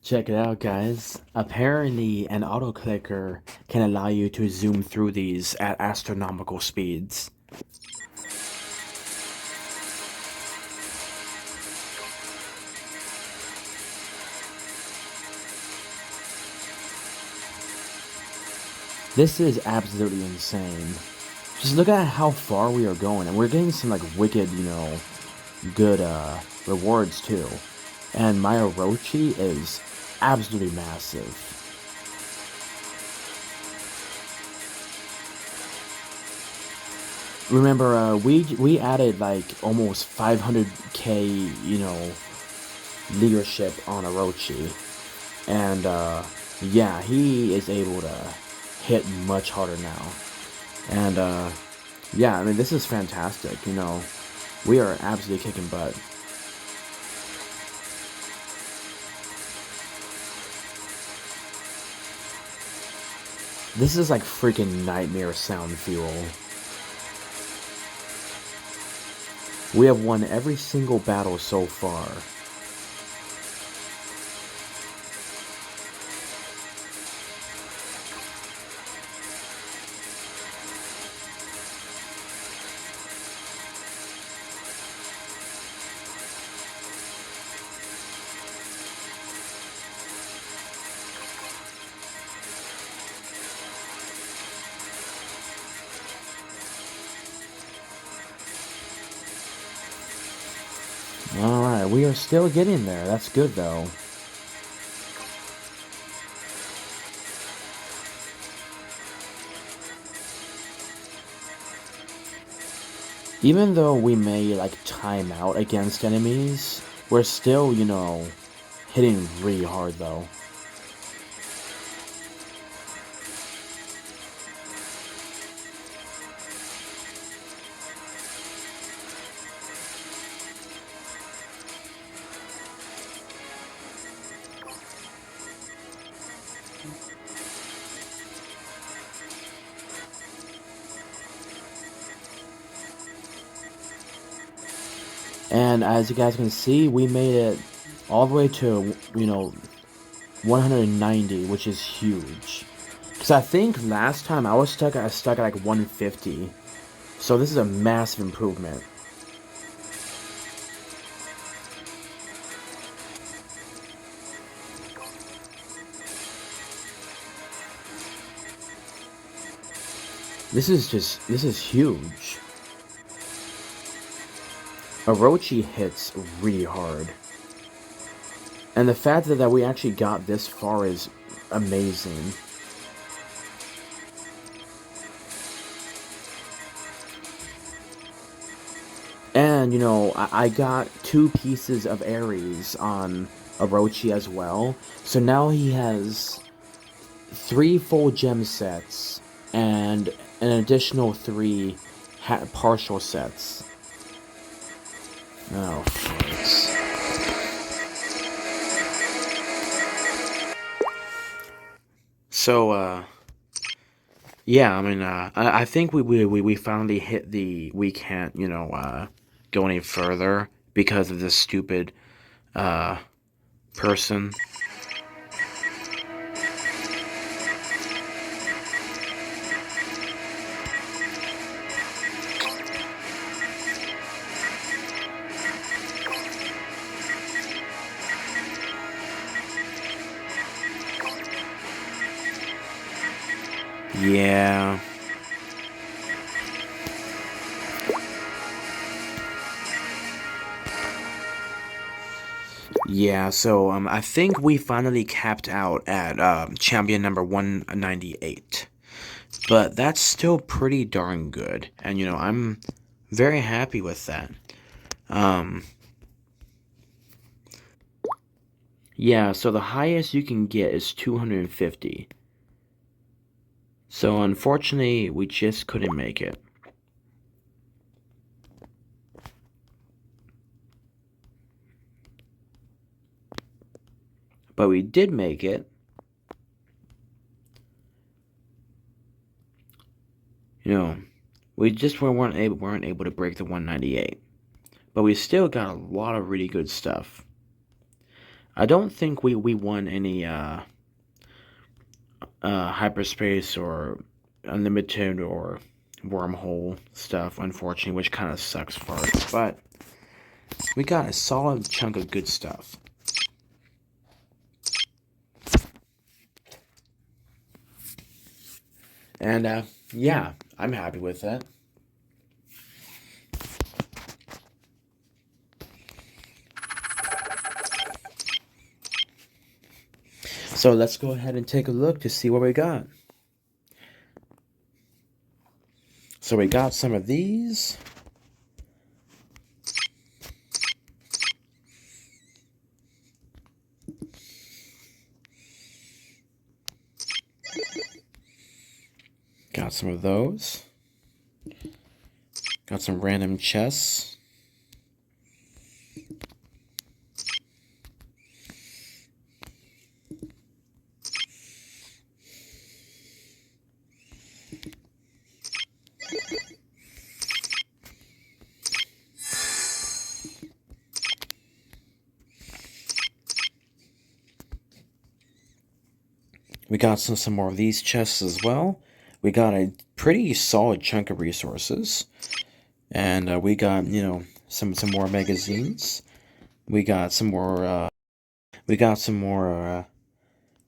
Check it out, guys. Apparently, an auto clicker can allow you to zoom through these at astronomical speeds. This is absolutely insane. Just look at how far we are going, and we're getting some like wicked, good rewards too. And my Orochi is absolutely massive. Remember, we added like almost 500k, leadership on Orochi, and yeah, he is able to hit much harder now. And yeah, I mean, this is fantastic. We are absolutely kicking butt. This is like freaking nightmare sound fuel. We have won every single battle so far. Alright, we are still getting there. That's good though. Even though we may like time out against enemies, we're still, hitting really hard though. And as you guys can see, we made it all the way to, 190, which is huge. Because I think last time I was stuck at like 150. So this is a massive improvement. This is huge. Orochi hits really hard. And the fact that we actually got this far is amazing. And, I got 2 pieces of Ares on Orochi as well. So now he has 3 full gem sets and an additional 3 partial sets. Oh, thanks. So, yeah, I mean, I think we finally hit we can't, go any further because of this stupid, person. Yeah. Yeah, so I think we finally capped out at champion number 198. But that's still pretty darn good. And I'm very happy with that. Yeah, so the highest you can get is 250. So unfortunately, we just couldn't make it. But we did make it. We just weren't able to break the 198. But we still got a lot of really good stuff. I don't think we won any hyperspace or unlimited or wormhole stuff, unfortunately, which kind of sucks for us. But we got a solid chunk of good stuff. And yeah, I'm happy with that. So let's go ahead and take a look to see what we got. So we got some of these. Got some of those. Got some random chests. We got some more of these chests as well. We got a pretty solid chunk of resources. And we got, some more magazines. We got some more, we got some more,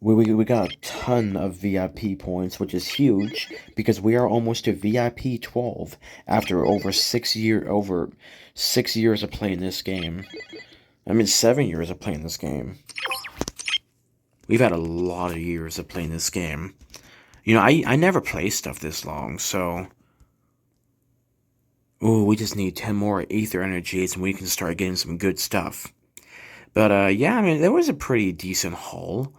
we got a ton of VIP points, which is huge, because we are almost to VIP 12 after over 6 years of playing this game. I mean, 7 years of playing this game. We've had a lot of years of playing this game. I never play stuff this long, so... Ooh, we just need 10 more Aether Energies and we can start getting some good stuff. But, yeah, I mean, that was a pretty decent haul.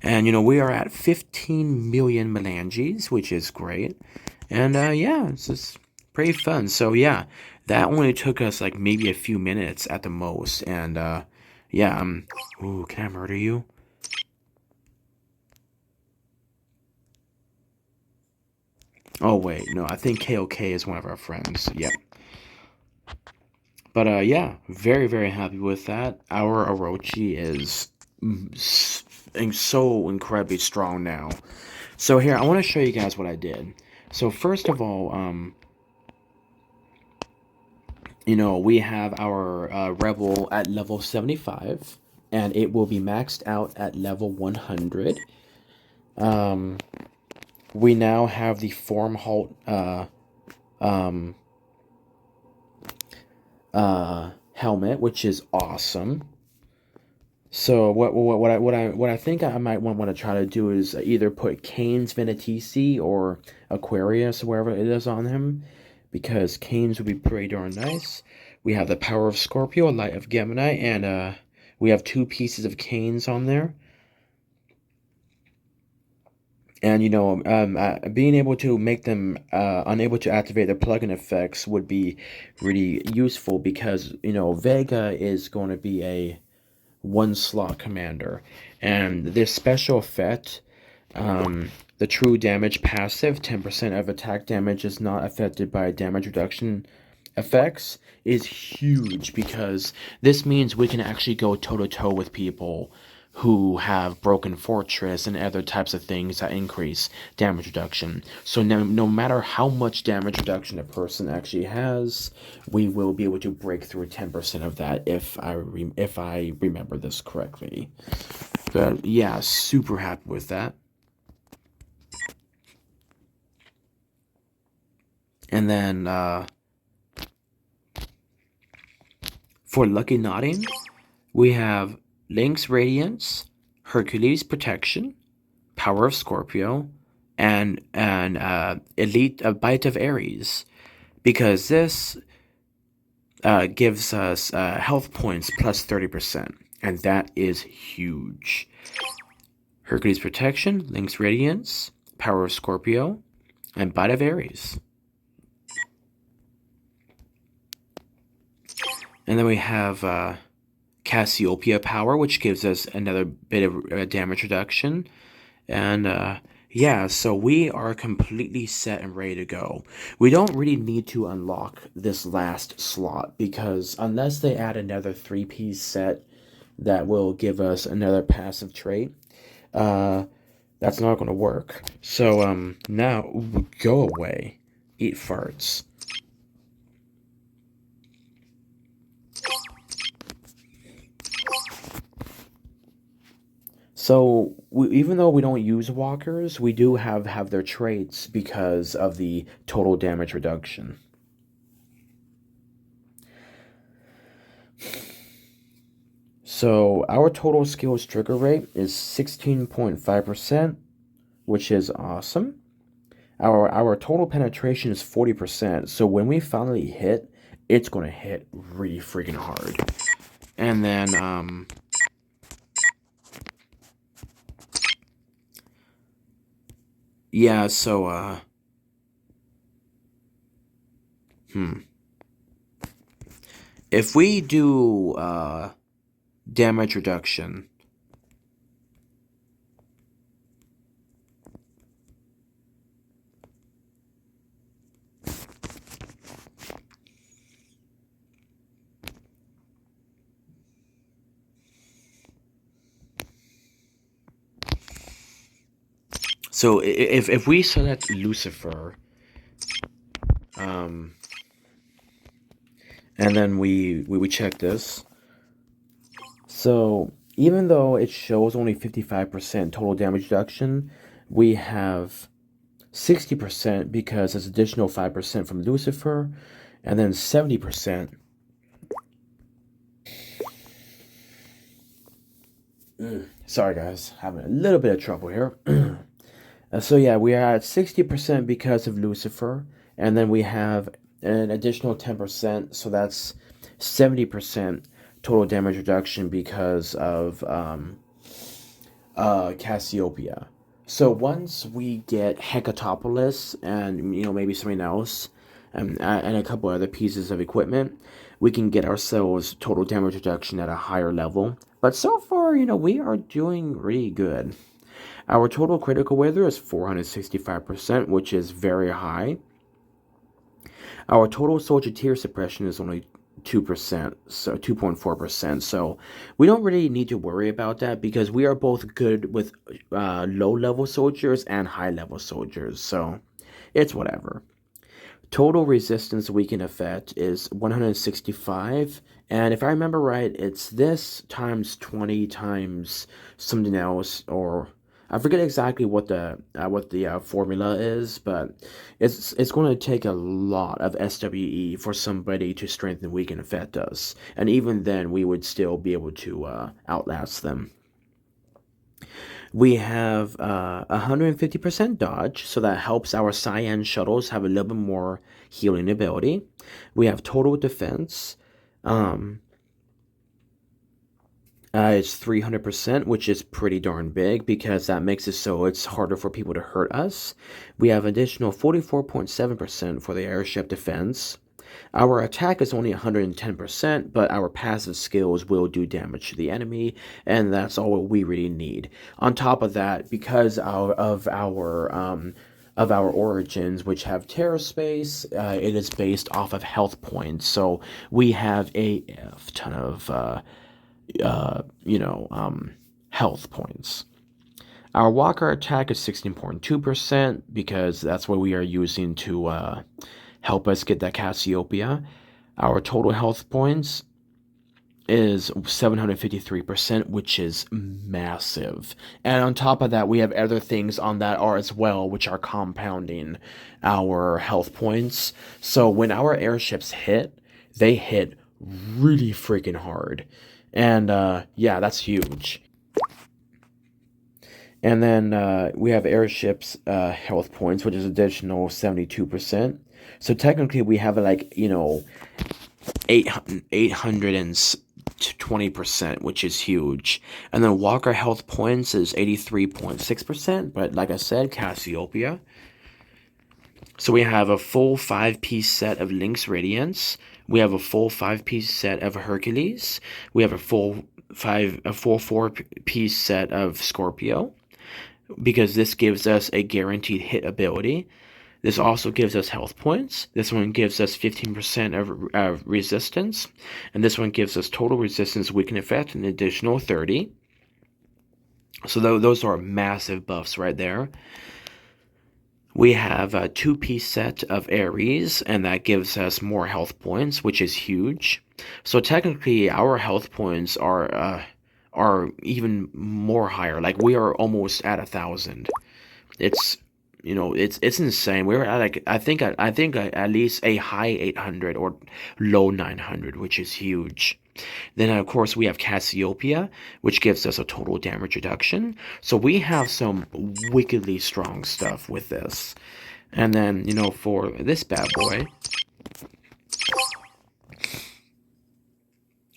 And, we are at 15 million melanges, which is great. And, yeah, it's just pretty fun. So, yeah, that only took us, like, maybe a few minutes at the most. And, yeah, ooh, can I murder you? Oh, wait, no, I think KOK is one of our friends. Yep. But, yeah, very, very happy with that. Our Orochi is so incredibly strong now. So here, I want to show you guys what I did. So first of all, we have our Rebel at level 75, and it will be maxed out at level 100. We now have the Form Halt helmet, which is awesome. So what I think I might want to try to do is either put Kane's Venetici or Aquarius, wherever it is on him, because Kane's would be pretty darn nice. We have the Power of Scorpio, Light of Gemini, and we have 2 pieces of Kane's on there. And being able to make them unable to activate their plugin effects would be really useful, because Vega is going to be a 1-slot commander, and this special effect, the true damage passive, 10% of attack damage is not affected by damage reduction effects, is huge, because this means we can actually go toe-to-toe with people who have Broken Fortress and other types of things that increase damage reduction. So no matter how much damage reduction a person actually has, we will be able to break through 10% of that, if I remember this correctly. But yeah, super happy with that. And then for Lucky Nodding, we have Link's Radiance, Hercules Protection, Power of Scorpio, and Elite Bite of Ares, because this gives us health points plus 30%, and that is huge. Hercules Protection, Link's Radiance, Power of Scorpio, and Bite of Ares. And then we have Cassiopeia Power, which gives us another bit of damage reduction. And yeah, so we are completely set and ready to go. We don't really need to unlock this last slot, because unless they add another 3-piece set that will give us another passive trait. Uh, that's not going to work. So now go away, eat farts. So even though we don't use walkers, we do have their traits because of the total damage reduction. So our total skills trigger rate is 16.5%, which is awesome. Our total penetration is 40%. So when we finally hit, it's gonna hit really freaking hard. And then yeah, so hmm. If we do damage reduction. So if we select Lucifer, um, and then we check this. So even though it shows only 55% total damage reduction, we have 60% because it's additional 5% from Lucifer, and then 70%. Sorry guys, having a little bit of trouble here. So yeah, we are at 60% because of Lucifer, and then we have an additional 10%, so that's 70% total damage reduction because of Cassiopeia. So once we get Hecatopolis and maybe something else, and a couple other pieces of equipment, we can get ourselves total damage reduction at a higher level. But so far, we are doing really good. Our total critical weather is 465%, which is very high. Our total soldier tier suppression is only 2%, so 2.4%. So we don't really need to worry about that because we are both good with low level soldiers and high level soldiers. So it's whatever. Total resistance weaken effect is 165, and if I remember right, it's this times 20 times something else, or I forget exactly what the formula is, but it's going to take a lot of SWE for somebody to strengthen weaken effect us, and even then we would still be able to outlast them. We have 150% dodge, so that helps our Cyan shuttles have a little bit more healing ability. We have total defense. Um, it's 300%, which is pretty darn big because that makes it so it's harder for people to hurt us. We have additional 44.7% for the airship defense. Our attack is only 110%, but our passive skills will do damage to the enemy, and that's all we really need. On top of that, because of our origins, which have terror space, it is based off of health points. So we have a ton of health points. Our walker attack is 16.2% because that's what we are using to help us get that Cassiopeia. Our total health points is 753%, which is massive. And on top of that, we have other things on that are as well, which are compounding our health points. So when our airships hit, they hit really freaking hard. And yeah, that's huge. And then we have airships health points, which is additional 72%. So technically, we have like 820%, which is huge. And then Walker health points is 83.6%. But like I said, Cassiopeia. So we have a full 5-piece set of Lynx Radiance. We have a full 5-piece set of Hercules. We have a full 4-piece set of Scorpio, because this gives us a guaranteed hit ability. This also gives us health points. This one gives us 15% of resistance. And this one gives us total resistance weaken effect, an additional 30. So those are massive buffs right there. We have a 2-piece set of Ares, and that gives us more health points, which is huge. So technically, our health points are even more higher. Like we are almost at 1,000. It's it's insane. We're at like I think at least a high 800 or low 900, which is huge. Then of course we have Cassiopeia, which gives us a total damage reduction. So we have some wickedly strong stuff with this. And then for this bad boy,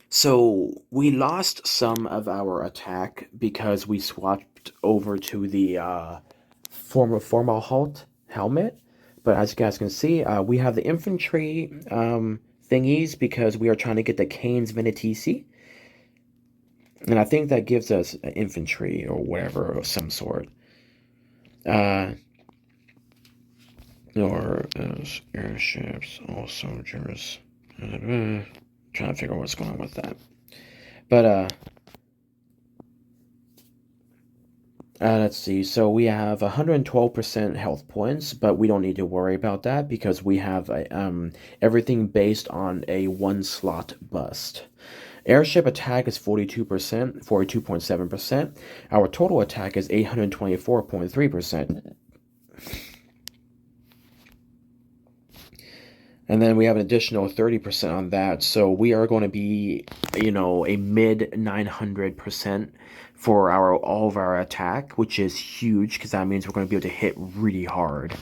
so we lost some of our attack because we swapped over to the formal halt helmet. But as you guys can see, we have the infantry thingies because we are trying to get the Cain's Venetici. And I think that gives us infantry or whatever of some sort. Or airships, all soldiers. Trying to figure out what's going on with that. But let's see. So we have 112% health points, but we don't need to worry about that because we have everything based on a 1-slot bust. Airship attack is 42%, 42.7%. Our total attack is 824.3%. And then we have an additional 30% on that. So we are going to be, a mid 900% for all of our attack, which is huge because that means we're going to be able to hit really hard.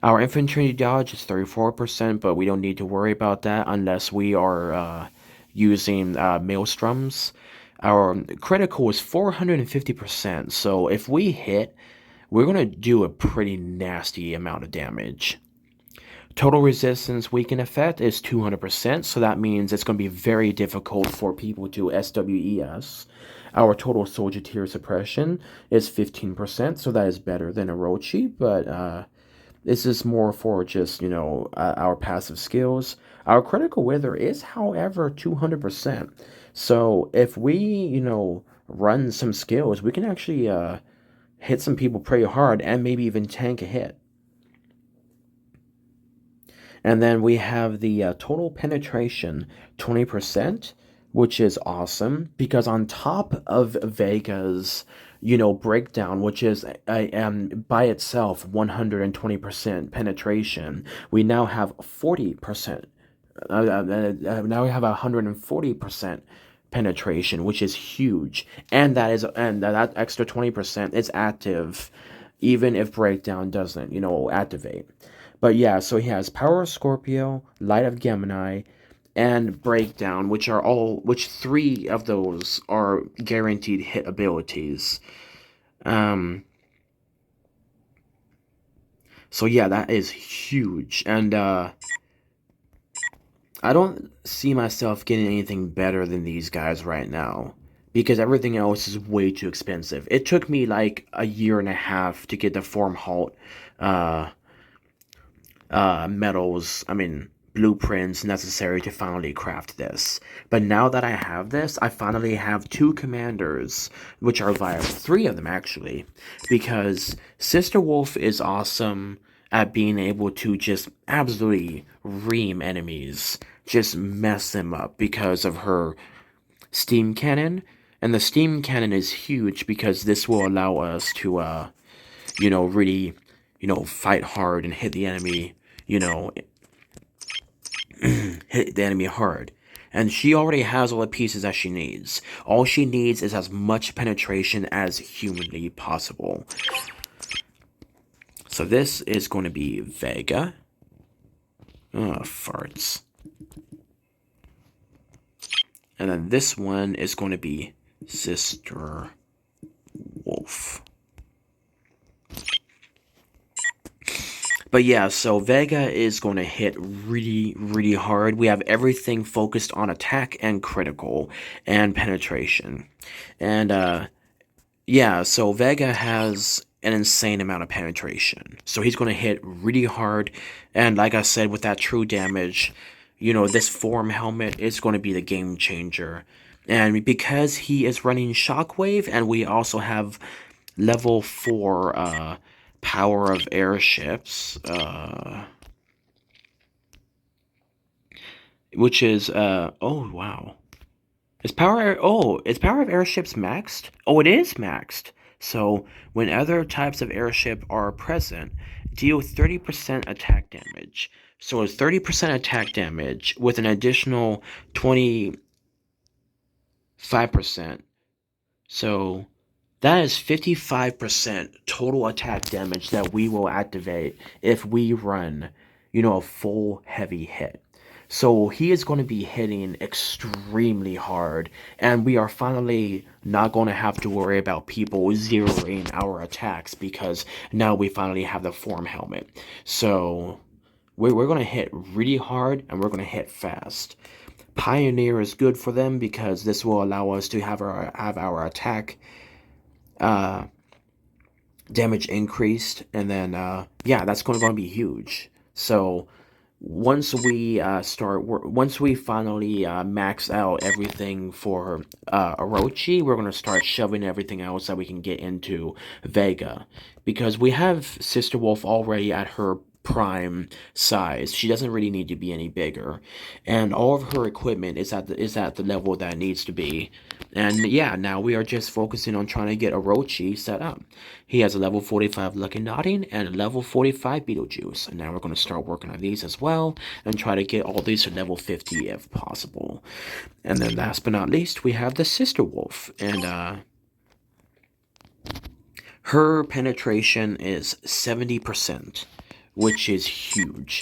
Our infantry dodge is 34%, but we don't need to worry about that unless we are using maelstroms. Our critical is 450%. So if we hit, we're going to do a pretty nasty amount of damage. Total resistance weaken effect is 200%, so that means it's going to be very difficult for people to SWES. Our total soldier tier suppression is 15%, so that is better than Orochi, but this is more for just, our passive skills. Our critical wither is, however, 200%. So if we, run some skills, we can actually hit some people pretty hard and maybe even tank a hit. And then we have the total penetration, 20%, which is awesome because on top of Vega's, breakdown, which is by itself 120% penetration, we now have 40%. Now we have 140% penetration, which is huge, and that extra 20% is active, even if breakdown doesn't, activate. But yeah, so he has Power of Scorpio, Light of Gemini, and Breakdown, which 3 of those are guaranteed hit abilities. So yeah, that is huge, and I don't see myself getting anything better than these guys right now because everything else is way too expensive. It took me like a year and a half to get the Form Halt blueprints necessary to finally craft this. But now that I have this, I finally have 2 commanders, which are viable, 3 of them actually, because Sister Wolf is awesome at being able to just absolutely ream enemies, just mess them up because of her steam cannon. And the steam cannon is huge because this will allow us to, really, fight hard and hit the enemy, hit the enemy hard. And she already has all the pieces that she needs. All she needs is as much penetration as humanly possible. So this is going to be Vega. Oh, farts. And then this one is going to be Sister Wolf. But yeah, so Vega is going to hit really, really hard. We have everything focused on attack and critical and penetration. And yeah, so Vega has an insane amount of penetration. So he's going to hit really hard. And like I said, with that true damage, this form helmet is going to be the game changer. And because he is running Shockwave, and we also have level 4 power of airships, which is, oh wow. Is power of airships maxed? Oh, it is maxed. So, when other types of airship are present, deal 30% attack damage. So it's 30% attack damage with an additional 25%. So that is 55% total attack damage that we will activate if we run, a full heavy hit. So he is going to be hitting extremely hard, and we are finally not going to have to worry about people zeroing our attacks because now we finally have the form helmet. So we're going to hit really hard, and we're going to hit fast. Pioneer is good for them because this will allow us to have our attack damage increased, and then yeah, that's going to be huge. So once we once we finally max out everything for Orochi, we're going to start shoving everything else that we can get into Vega, because we have Sister Wolf already at her prime size. She doesn't really need to be any bigger, and all of her equipment is at the level that it needs to be. And yeah, now we are just focusing on trying to get Orochi set up. He has a level 45 Lucky Nodding and a level 45 Beetlejuice, and now we're going to start working on these as well and try to get all these to level 50 if possible. And then last but not least, we have the Sister Wolf, and her penetration is 70%, which is huge.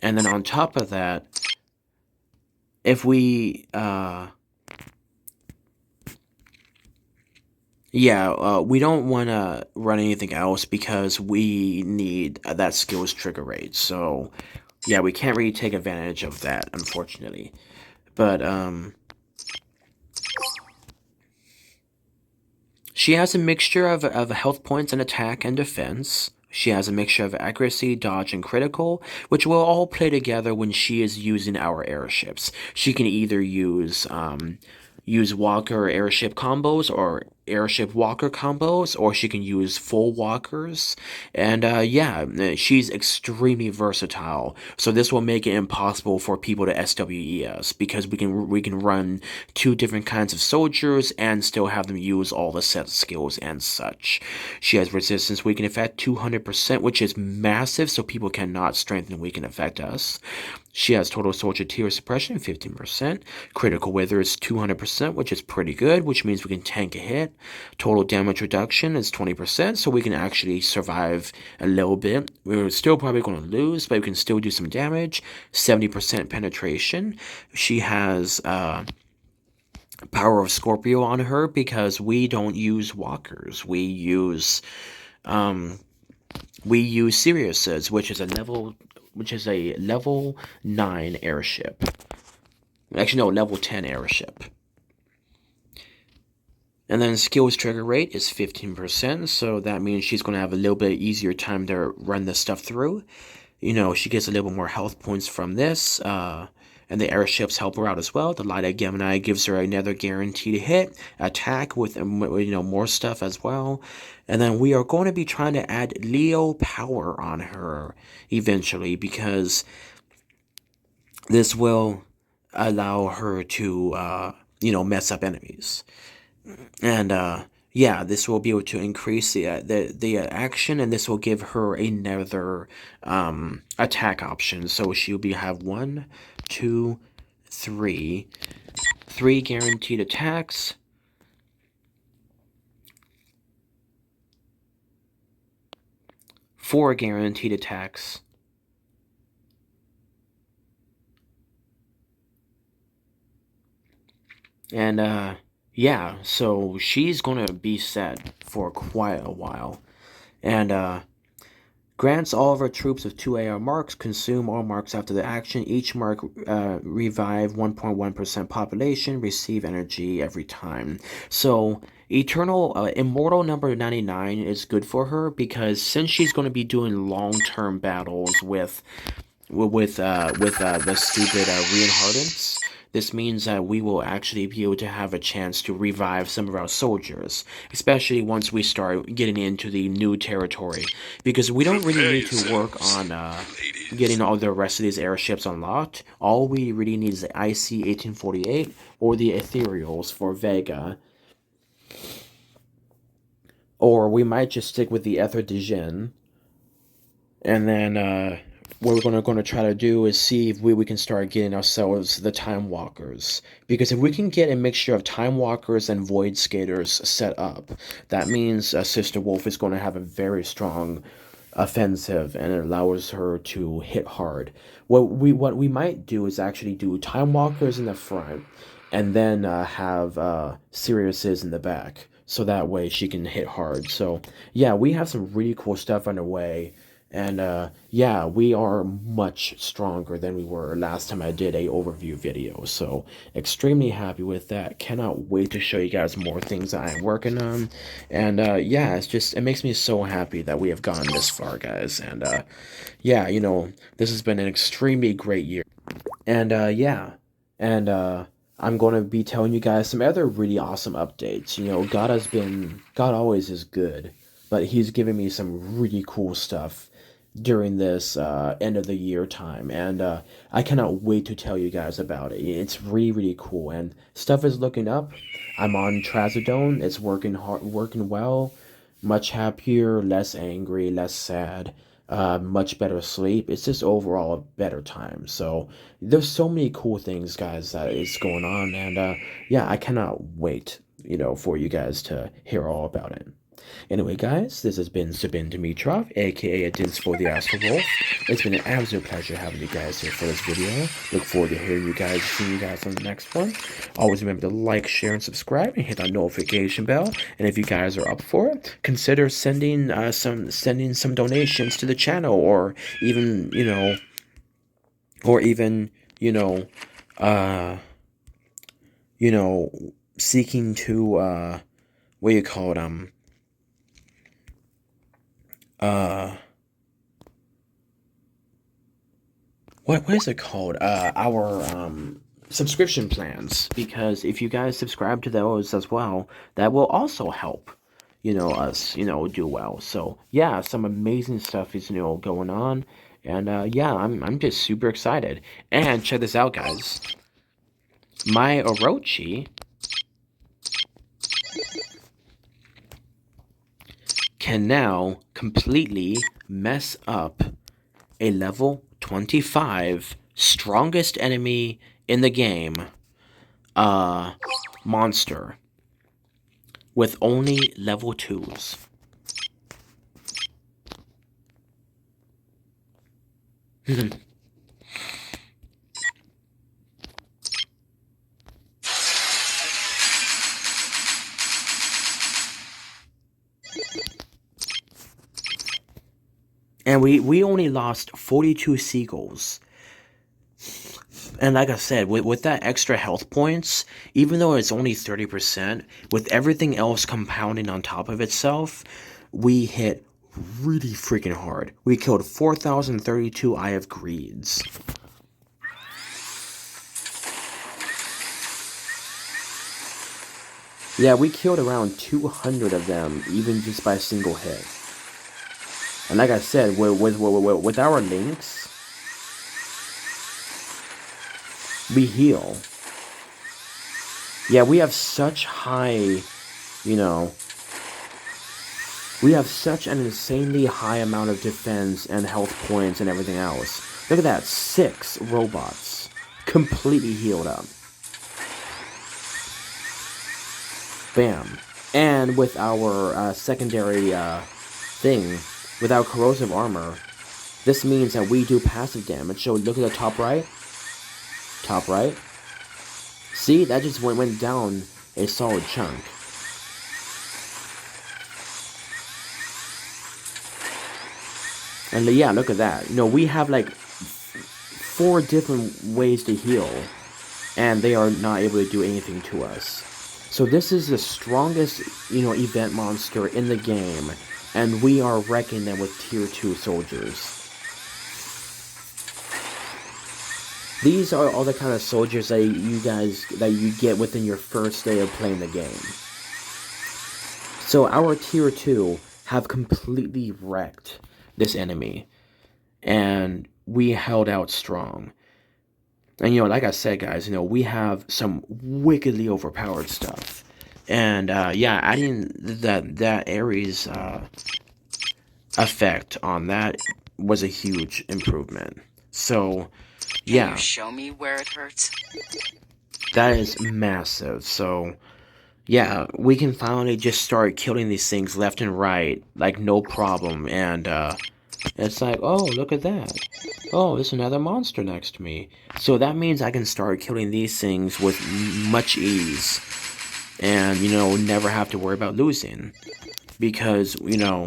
And then on top of that, if we we don't want to run anything else because we need that skills trigger rate. So yeah, we can't really take advantage of that, unfortunately. But she has a mixture of health points and attack and defense. She has a mixture of accuracy, dodge, and critical, which will all play together when she is using our airships. She can either use walker airship combos or airship walker combos, or she can use full walkers. And yeah, she's extremely versatile. So this will make it impossible for people to SWE us, because we can run two different kinds of soldiers and still have them use all the set skills and such. She has resistance weaken effect 200%, which is massive, so people cannot strengthen weaken effect us. She has total soldier tier suppression 15%. Critical wither is 200%, which is pretty good, which means we can tank a hit. Total damage reduction is 20%, so we can actually survive a little bit. We're still probably going to lose, but we can still do some damage. 70% penetration. She has power of Scorpio on her because we don't use walkers. We use Sirius's, which is a level 9 airship. Actually, no, level 10 airship. And then skills trigger rate is 15%, so that means she's going to have a little bit easier time to run this stuff through. She gets a little bit more health points from this, and the airships help her out as well. The Light of Gemini gives her another guaranteed hit, attack with more stuff as well. And then we are going to be trying to add Leo power on her eventually, because this will allow her to mess up enemies. And yeah, this will be able to increase the action, and this will give her another attack option. So she'll have 1, 2, 3 guaranteed attacks. 4 guaranteed attacks. And yeah, so she's gonna be set for quite a while. And grants all of our troops with 2 AR marks, consume all marks after the action. Each mark revive 1.1% population, receive energy every time. So Immortal number 99 is good for her because since she's going to be doing long-term battles with the stupid reinhartants, this means that we will actually be able to have a chance to revive some of our soldiers, especially once we start getting into the new territory, because we don't really need to work on getting all the rest of these airships unlocked. All we really need is the IC-1848 or the Ethereals for Vega, or we might just stick with the Ether de Jin, and then what we're going to try to do is see if we can start getting ourselves the Time Walkers. Because if we can get a mixture of Time Walkers and Void Skaters set up, that means Sister Wolf is going to have a very strong offensive, and it allows her to hit hard. What we might do is actually do Time Walkers in the front, and then have Sirius's in the back, so that way she can hit hard. So yeah, we have some really cool stuff underway. And yeah, we are much stronger than we were last time I did a overview video. So extremely happy with that. Cannot wait to show you guys more things that I'm working on. And yeah, it makes me so happy that we have gone this far, guys. And yeah, this has been an extremely great year. And yeah, and I'm going to be telling you guys some other really awesome updates. God always is good, but he's giving me some really cool stuff during this end of the year time, and I cannot wait to tell you guys about it. It's really, really cool, and stuff is looking up. I'm on Trazodone. It's working hard, working well. Much happier, less angry, less sad. Much better sleep. It's just overall a better time. So there's so many cool things, guys, that is going on, and yeah, I cannot wait, for you guys to hear all about it. Anyway, guys, this has been Sabin Dimitrov, aka Adins for the Astral Wolf. It's been an absolute pleasure having you guys here for this video. Look forward to seeing you guys on the next one. Always remember to like, share, and subscribe, and hit that notification bell. And if you guys are up for it, consider sending some donations to the channel, or even seeking to what do you call it, what is it called? Our subscription plans. Because if you guys subscribe to those as well, that will also help, us, do well. So yeah, some amazing stuff is, going on. And yeah, I'm just super excited. And check this out, guys. My Orochi can now completely mess up a level 25 strongest enemy in the game monster with only level 2s. And we only lost 42 seagulls. And like I said, with that extra health points, even though it's only 30%, with everything else compounding on top of itself, we hit really freaking hard. We killed 4,032 Eye of Greeds. Yeah, we killed around 200 of them, even just by a single hit. And like I said, with our links, we heal. Yeah, we have such high, we have such an insanely high amount of defense and health points and everything else. Look at that, 6 robots completely healed up. Bam. And with our secondary thing, with our corrosive armor, this means that we do passive damage. So look at the top right. Top right. See, that just went down a solid chunk. And yeah, look at that. We have like 4 different ways to heal, and they are not able to do anything to us. So this is the strongest, event monster in the game, and we are wrecking them with tier 2 soldiers. These are all the kind of soldiers that you get within your first day of playing the game. So our tier 2 have completely wrecked this enemy, and we held out strong. And like I said, guys, we have some wickedly overpowered stuff. And yeah, adding that Ares effect on that was a huge improvement. So yeah, can you show me where it hurts? that is massive. So yeah, we can finally just start killing these things left and right, like no problem. And it's like, oh, look at that. Oh, there's another monster next to me. So that means I can start killing these things with much ease. And, never have to worry about losing. Because, go.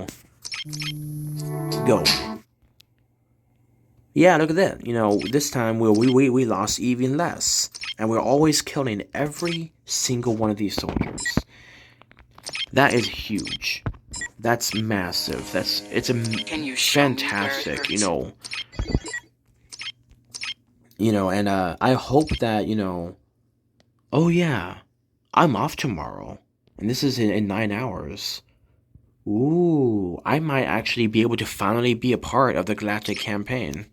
Yeah, look at that. This time we lost even less. And we're always killing every single one of these soldiers. That is huge. That's massive. It's a fantastic, and I hope that, oh yeah, I'm off tomorrow. And this is in 9 hours. Ooh, I might actually be able to finally be a part of the Galactic campaign.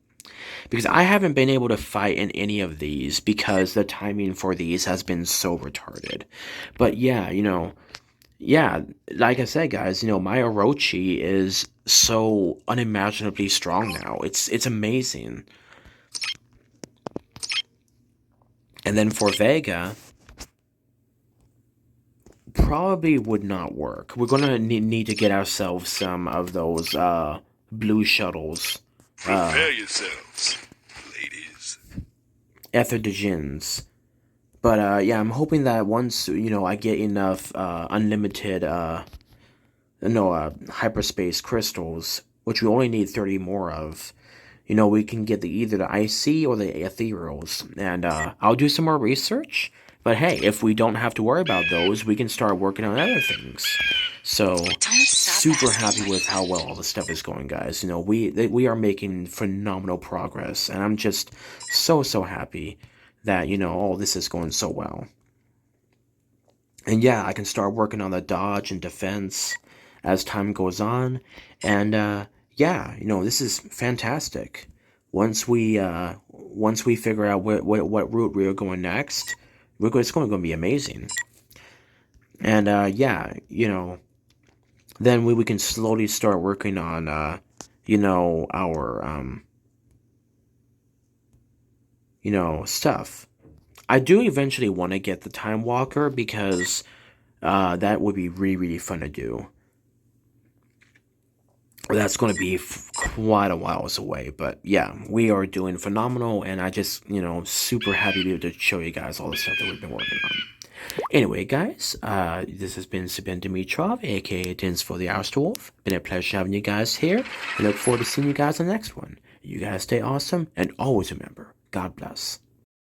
Because I haven't been able to fight in any of these because the timing for these has been so retarded. But yeah, yeah, like I said, guys, my Orochi is so unimaginably strong now. It's amazing. And then for Vega, probably would not work. We're gonna need to get ourselves some of those blue shuttles. Prepare yourselves, ladies. Ether Djinns. But yeah, I'm hoping that once I get enough unlimited hyperspace crystals, which we only need 30 more of, we can get either the IC or the ethereals, and I'll do some more research. But hey, if we don't have to worry about those, we can start working on other things. So super happy with how well all the stuff is going, guys. We are making phenomenal progress, and I'm just so happy that all this is going so well. And yeah, I can start working on the dodge and defense as time goes on. And yeah, this is fantastic. Once we figure out what route we're going next, it's going to be amazing. And yeah, then we can slowly start working on our stuff. I do eventually want to get the Time Walker because that would be really fun to do. That's going to be quite a while away, but yeah, we are doing phenomenal, and I just, super happy to be able to show you guys all the stuff that we've been working on. Anyway, guys, this has been Sabin Dimitrov, aka Dins for the Wolf. Been a pleasure having you guys here. I look forward to seeing you guys in the next one. You guys stay awesome, and always remember, God bless.